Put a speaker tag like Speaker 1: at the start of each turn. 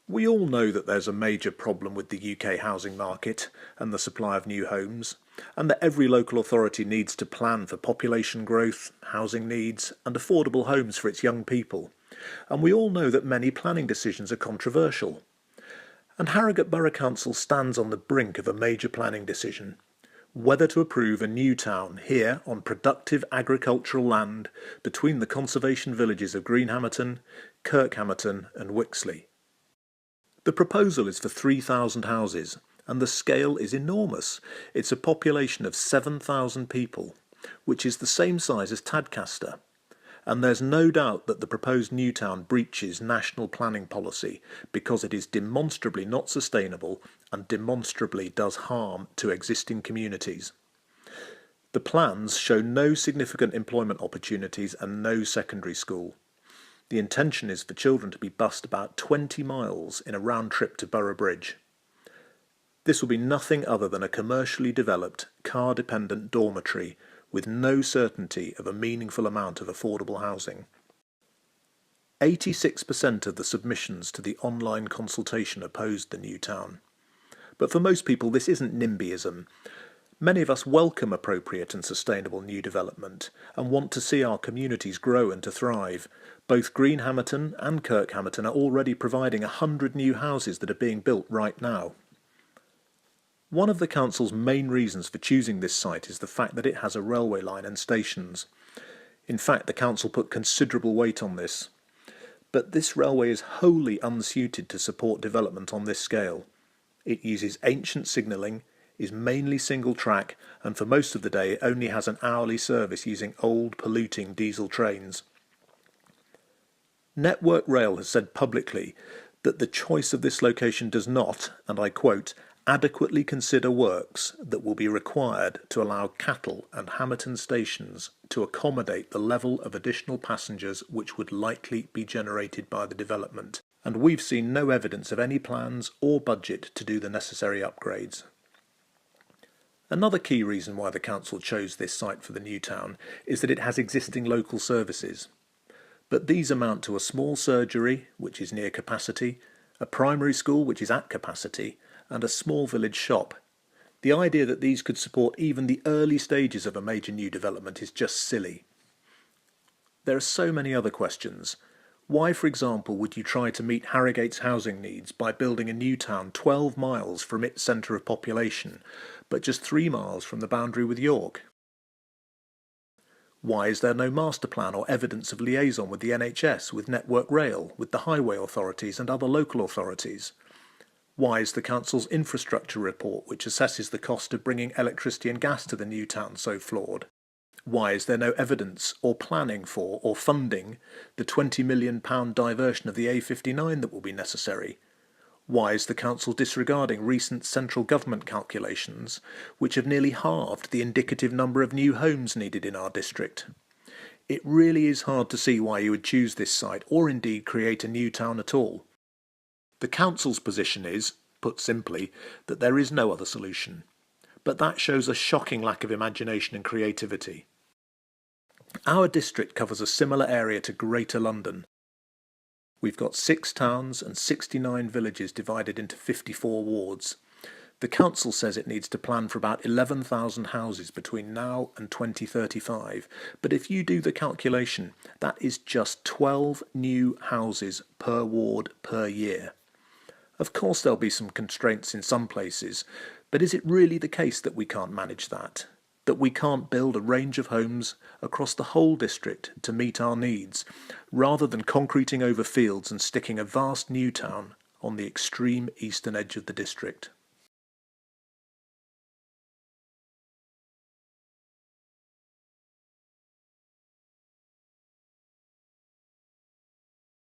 Speaker 1: We all know that there's a major problem with the UK housing market and the supply of new homes, and that every local authority needs to plan for population growth, housing needs, and affordable homes for its young people. And we all know that many planning decisions are controversial. And Harrogate Borough Council stands on the brink of a major planning decision: whether to approve a new town here on productive agricultural land between the conservation villages of Hammerton, Hammerton and Wixley. The proposal is for 3,000 houses, and the scale is enormous. It's a population of 7,000 people, which is the same size as Tadcaster. And there's no doubt that the proposed new town breaches national planning policy because it is demonstrably not sustainable and demonstrably does harm to existing communities. The plans show no significant employment opportunities and no secondary school. The intention is for children to be bused about 20 miles in a round trip to Borough Bridge. This will be nothing other than a commercially developed, car-dependent dormitory with no certainty of a meaningful amount of affordable housing. 86% of the submissions to the online consultation opposed the new town. But for most people this isn't NIMBYism. Many of us welcome appropriate and sustainable new development and want to see our communities grow and to thrive. Both Hammerton and Hammerton are already providing 100 new houses that are being built right now. One of the council's main reasons for choosing this site is the fact that it has a railway line and stations. In fact, the council put considerable weight on this. But this railway is wholly unsuited to support development on this scale. It uses ancient signalling, is mainly single track, and for most of the day it only has an hourly service using old polluting diesel trains. Network Rail has said publicly that the choice of this location does not, and I quote, adequately consider works that will be required to allow Cattle and Hammerton stations to accommodate the level of additional passengers which would likely be generated by the development, and we've seen no evidence of any plans or budget to do the necessary upgrades. Another key reason why the council chose this site for the new town is that it has existing local services. But these amount to a small surgery, which is near capacity, a primary school which is at capacity, and a small village shop. The idea that these could support even the early stages of a major new development is just silly. There are so many other questions. Why, for example, would you try to meet Harrogate's housing needs by building a new town 12 miles from its centre of population, but just 3 miles from the boundary with York? Why is there no master plan or evidence of liaison with the NHS, with Network Rail, with the highway authorities and other local authorities? Why is the council's infrastructure report, which assesses the cost of bringing electricity and gas to the new town, so flawed? Why is there no evidence or planning for or funding the £20 million diversion of the A59 that will be necessary? Why is the council disregarding recent central government calculations, which have nearly halved the indicative number of new homes needed in our district? It really is hard to see why you would choose this site, or indeed create a new town at all. The council's position is, put simply, that there is no other solution. But that shows a shocking lack of imagination and creativity. Our district covers a similar area to Greater London. We've got 6 towns and 69 villages divided into 54 wards. The council says it needs to plan for about 11,000 houses between now and 2035, but if you do the calculation, that is just 12 new houses per ward per year. Of course there'll be some constraints in some places, but is it really the case that we can't manage that? That we can't build a range of homes across the whole district to meet our needs, rather than concreting over fields and sticking a vast new town on the extreme eastern edge of the district?